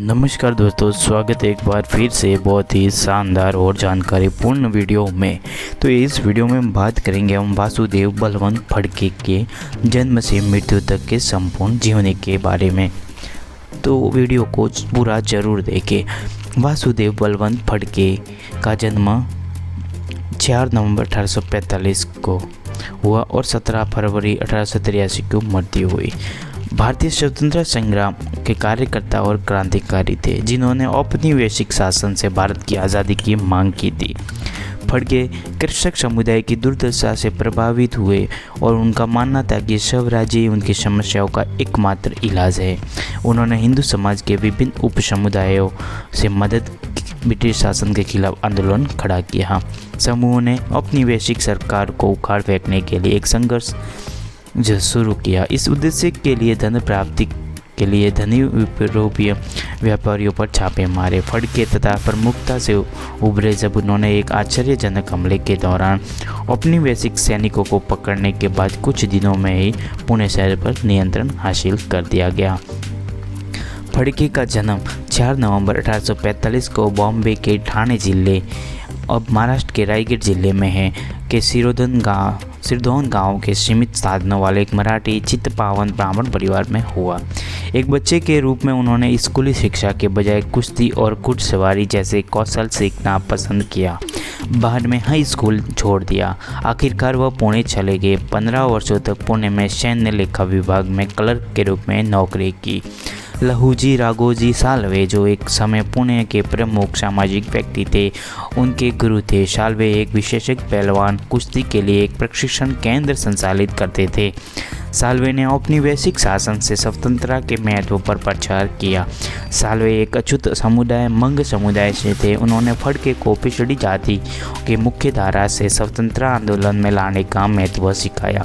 नमस्कार दोस्तों, स्वागत है एक बार फिर से बहुत ही शानदार और जानकारीपूर्ण वीडियो में। तो इस वीडियो में हम बात करेंगे वासुदेव बलवंत फड़के के जन्म से मृत्यु तक के संपूर्ण जीवनी के बारे में। तो वीडियो को पूरा जरूर देखें। वासुदेव बलवंत फड़के का जन्म 4 नवंबर 1845 को हुआ और 17 फरवरी 1883 को मृत्यु हुई। भारतीय स्वतंत्रता संग्राम के कार्यकर्ता और क्रांतिकारी थे, जिन्होंने औपनिवेशिक शासन से भारत की आज़ादी की मांग की थी। फड़के कृषक समुदाय की दुर्दशा से प्रभावित हुए और उनका मानना था कि स्वराज्य उनकी समस्याओं का एकमात्र इलाज है। उन्होंने हिंदू समाज के विभिन्न उप समुदायों से मदद ब्रिटिश शासन के खिलाफ आंदोलन खड़ा किया। समूह ने औपनिवेशिक सरकार को उखाड़ फेंकने के लिए एक संघर्ष शुरू किया। इस उद्देश्य के लिए धन प्राप्ति के लिए धनी यूरोपीय व्यापारियों पर छापे मारे। फड़के तथा प्रमुखता से उभरे जब उन्होंने एक आश्चर्यजनक हमले के दौरान औपनिवेशिक सैनिकों को पकड़ने के बाद कुछ दिनों में ही पुणे शहर पर नियंत्रण हासिल कर दिया गया। फड़के का जन्म 4 नवंबर 1845 को बॉम्बे के ठाणे जिले, अब महाराष्ट्र के रायगढ़ जिले में है, के सिरदौन गांव के सीमित साधनों वाले एक मराठी चित्तपावन ब्राह्मण परिवार में हुआ। एक बच्चे के रूप में उन्होंने स्कूली शिक्षा के बजाय कुश्ती और घुड़सवारी जैसे कौशल सीखना पसंद किया। बाद में हाई स्कूल छोड़ दिया। आखिरकार वह पुणे चले गए। 15 वर्षों तक पुणे में सैन्य लेखा विभाग में क्लर्क के रूप में नौकरी की। लहूजी राघोजी साल्वे, जो एक समय पुणे के प्रमुख सामाजिक व्यक्ति थे, उनके गुरु थे। साल्वे एक विशेषज्ञ पहलवान कुश्ती के लिए एक प्रशिक्षण केंद्र संचालित करते थे। साल्वे ने औपनिवेशिक शासन से स्वतंत्रता के महत्व पर प्रचार किया। साल्वे एक अछूत समुदाय मंग समुदाय से थे। उन्होंने फड़के को पिछड़ी जाति के मुख्य धारा से स्वतंत्रता आंदोलन में लाने का महत्व सिखाया।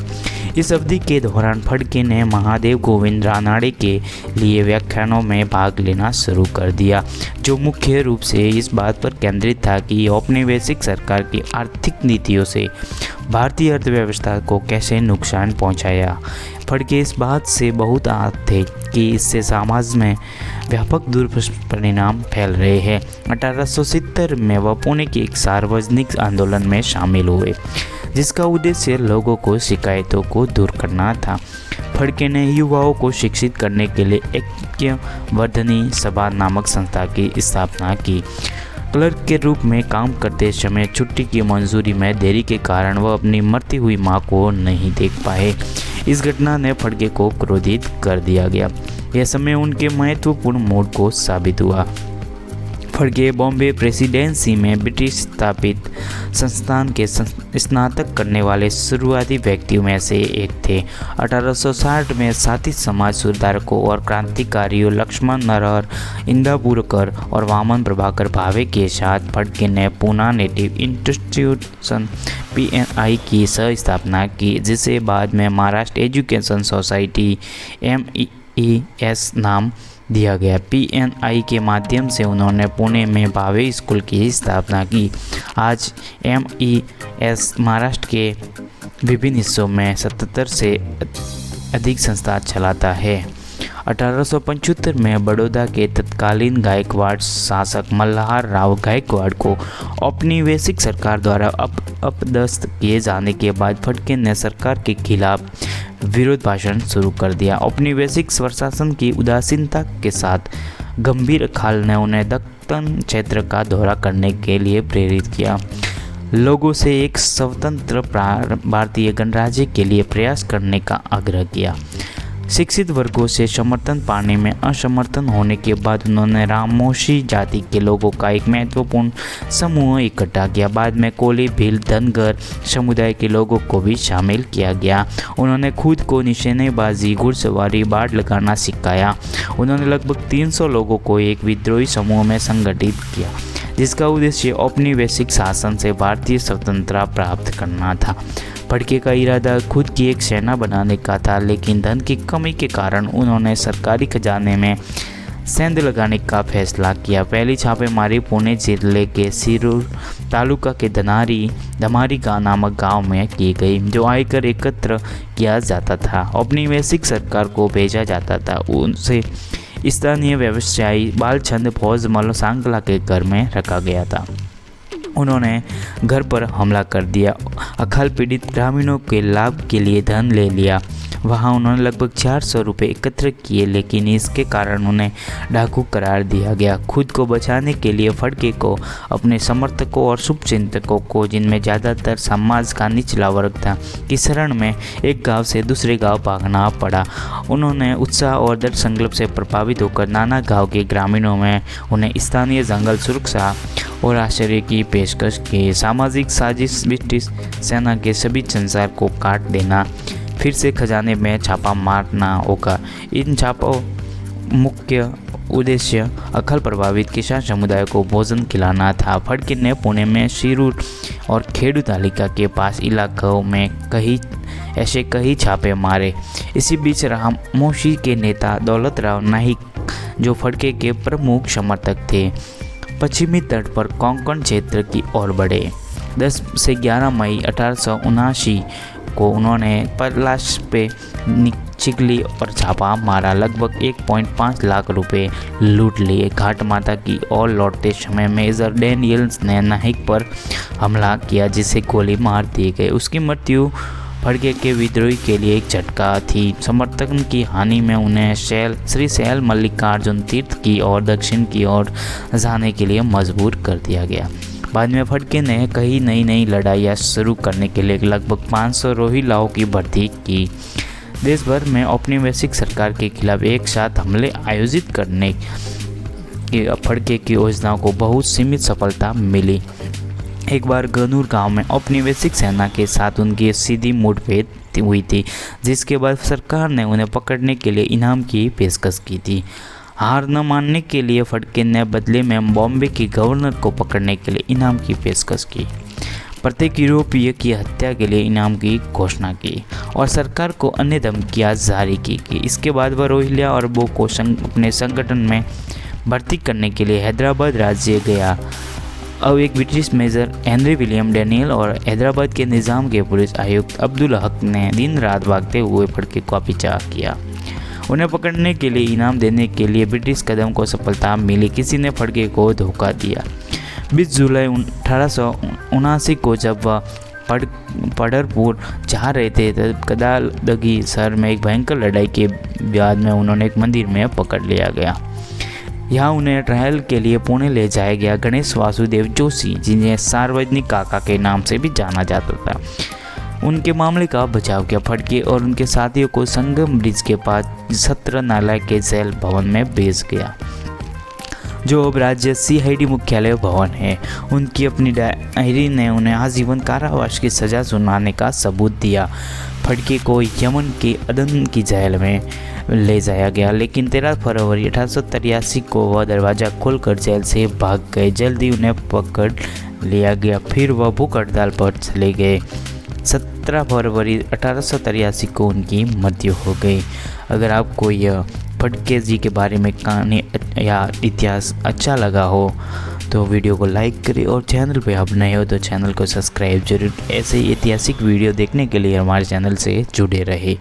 इस अवधि के दौरान फड़के ने महादेव गोविंद रानाडे के लिए व्याख्यानों में भाग लेना शुरू कर दिया, जो मुख्य रूप से इस बात पर केंद्रित था कि औपनिवेशिक सरकार की आर्थिक नीतियों से भारतीय अर्थव्यवस्था को कैसे नुकसान पहुंचाया। फड़के इस बात से बहुत आहत थे कि इससे समाज में व्यापक दुष्परिणाम फैल रहे हैं। 1870 में वह पुणे के एक सार्वजनिक आंदोलन में शामिल हुए, जिसका उद्देश्य लोगों को शिकायतों को दूर करना था। फड़के ने युवाओं को शिक्षित करने के लिए ऐक्यवर्धिनी सभा नामक संस्था की स्थापना की। क्लर्क के रूप में काम करते समय छुट्टी की मंजूरी में देरी के कारण वह अपनी मरती हुई मां को नहीं देख पाए। इस घटना ने फड़के को क्रोधित कर दिया गया। यह समय उनके महत्वपूर्ण मूड को साबित हुआ। फड़के बॉम्बे प्रेसिडेंसी में ब्रिटिश स्थापित संस्थान के स्नातक करने वाले शुरुआती व्यक्तियों में से एक थे। 1860 में साथी समाज सुधारकों और क्रांतिकारियों लक्ष्मण नरहर इंदापुरकर और वामन प्रभाकर भावे के साथ फड़के ने पूना नेटिव इंस्टीट्यूशन PNI की सह स्थापना की, जिसे बाद में महाराष्ट्र एजुकेशन सोसाइटी MEES नाम दिया गया। PNI के माध्यम से उन्होंने पुणे में भावे स्कूल की स्थापना की। आज MEES महाराष्ट्र के विभिन्न हिस्सों में 77 से अधिक संस्था चलाता है। 1875 में बड़ौदा के तत्कालीन गायकवाड़ शासक मल्हार राव गायकवाड़ को औपनिवेशिक सरकार द्वारा अपदस्थ किए जाने के बाद फड़के ने सरकार के खिलाफ विरोध भाषण शुरू कर दिया। औपनिवेशिक प्रशासन की उदासीनता के साथ गंभीर ख्याल ने उन्हें दक्कन क्षेत्र का दौरा करने के लिए प्रेरित किया। लोगों से एक स्वतंत्र भारतीय गणराज्य के लिए प्रयास करने का आग्रह किया। शिक्षित वर्गों से समर्थन पाने में असमर्थन होने के बाद उन्होंने रामोशी जाति के लोगों का एक महत्वपूर्ण समूह इकट्ठा किया। बाद में कोली, भील, धनगर समुदाय के लोगों को भी शामिल किया गया। उन्होंने खुद को निशानेबाजी, घुड़सवारी, बाड़ लगाना सिखाया। उन्होंने लगभग 300 लोगों को एक विद्रोही समूह में संगठित किया, जिसका उद्देश्य औपनिवेशिक शासन से भारतीय स्वतंत्रता प्राप्त करना था। फड़के का इरादा खुद की एक सेना बनाने का था, लेकिन धन की कमी के कारण उन्होंने सरकारी खजाने में सेंध लगाने का फैसला किया। पहली छापेमारी पुणे जिले के सिरूर तालुका के धमारी नामक गांव में की गई, जो आयकर एकत्र किया जाता था। औपनिवेशिक सरकार को भेजा जाता था। उनसे स्थानीय व्यवसायी बालचंद फौजमल सांगला के घर में रखा गया था। उन्होंने घर पर हमला कर दिया। अकाल पीड़ित ग्रामीणों के लाभ के लिए धन ले लिया। वहां उन्होंने लगभग 400 रुपये एकत्र किए, लेकिन इसके कारण उन्हें डाकू करार दिया गया। खुद को बचाने के लिए फड़के को अपने समर्थकों और शुभचिंतकों को, जिनमें ज़्यादातर समाज का निचला वर्ग था, की शरण में एक गांव से दूसरे गांव भागना पड़ा। उन्होंने उत्साह और दृढ़ संकल्प से प्रभावित होकर नाना गांव के ग्रामीणों में उन्हें स्थानीय जंगल सुरक्षा और आश्रय की पेशकश की। सामाजिक साजिश ब्रिटिश सेना के सभी संसार को काट देना, फिर से खजाने में छापा मारना होगा। इन छापों मुख्य उद्देश्य अकाल प्रभावित किसान समुदाय को भोजन खिलाना था। फड़के ने पुणे में शिरूर और खेड़ू तालिका के पास इलाकों में कई छापे मारे। इसी बीच रामोशी के नेता दौलत राव नाइक, जो फड़के के प्रमुख समर्थक थे, पश्चिमी तट पर कोंकण क्षेत्र की ओर बढ़े। 10 से 11 मई 1879 को उन्होंने पलाश पे चिकली और छापा मारा। लगभग 1.5 लाख रुपए लूट लिए। घाट माता की ओर लौटते समय मेजर डेनियल्स ने नाइक पर हमला किया, जिसे गोली मार दी गई। उसकी मृत्यु फड़के के विद्रोही के लिए एक झटका थी। समर्थन की हानि में उन्हें श्री शैल मल्लिकार्जुन तीर्थ की ओर दक्षिण की ओर जाने के लिए मजबूर कर दिया गया। बाद में फड़के ने कई नई लड़ाइयाँ शुरू करने के लिए लगभग 500 रोहिलाओं की भर्ती की। देश भर में औपनिवेशिक सरकार के खिलाफ एक साथ हमले आयोजित करने के फड़के की योजनाओं को बहुत सीमित सफलता मिली। एक बार गनूर गांव में औपनिवेशिक सेना के साथ उनकी सीधी मुठभेड़ हुई थी, जिसके बाद सरकार ने उन्हें पकड़ने के लिए इनाम की पेशकश की थी। हार न मानने के लिए फड़के ने बदले में बॉम्बे के गवर्नर को पकड़ने के लिए इनाम की पेशकश की, प्रत्येक यूरोपीय की हत्या के लिए इनाम की घोषणा की और सरकार को अन्य धमकियां जारी की। इसके बाद वह रोहिल्ला और बो को अपने संगठन में भर्ती करने के लिए हैदराबाद राज्य गया। अब एक British major Henry William Daniel और हैदराबाद के निज़ाम के पुलिस आयुक्त अब्दुल हक ने दिन रात भागते हुए फड़के का पीछा किया। उन्हें पकड़ने के लिए इनाम देने के लिए ब्रिटिश कदम को सफलता मिली। किसी ने फड़के को धोखा दिया। 20 जुलाई 1879 को जब वह पंढरपुर जा रहे थे, तब कदालदगी शहर में एक भयंकर लड़ाई के बाद में उन्होंने एक मंदिर में पकड़ लिया गया। यहाँ उन्हें ट्रायल के लिए पुणे ले जाया गया। गणेश वासुदेव जोशी, जिन्हें सार्वजनिक काका के नाम से भी जाना जाता था, उनके मामले का बचाव किया। फड़के और उनके साथियों को संगम ब्रिज के पास सत्र नाला के जेल भवन में भेज गया, जो अब राज्य CID मुख्यालय भवन है। उनकी अपनी डायरी ने उन्हें आजीवन कारावास की सज़ा सुनाने का सबूत दिया। फड़के को यमन के अदन की जेल में ले जाया गया, लेकिन 13 फरवरी 1883 को वह दरवाज़ा खोलकर जेल से भाग गए। जल्दी उन्हें पकड़ लिया गया, फिर वह भूख हड़ताल पर चले गए। 17 फरवरी 1883 को उनकी मृत्यु हो गई। अगर आपको यह फड़के जी के बारे में कहानी या इतिहास अच्छा लगा हो तो वीडियो को लाइक करें और चैनल पे आप नए हो तो चैनल को सब्सक्राइब जरूर। ऐसे ही ऐतिहासिक वीडियो देखने के लिए हमारे चैनल से जुड़े रहे।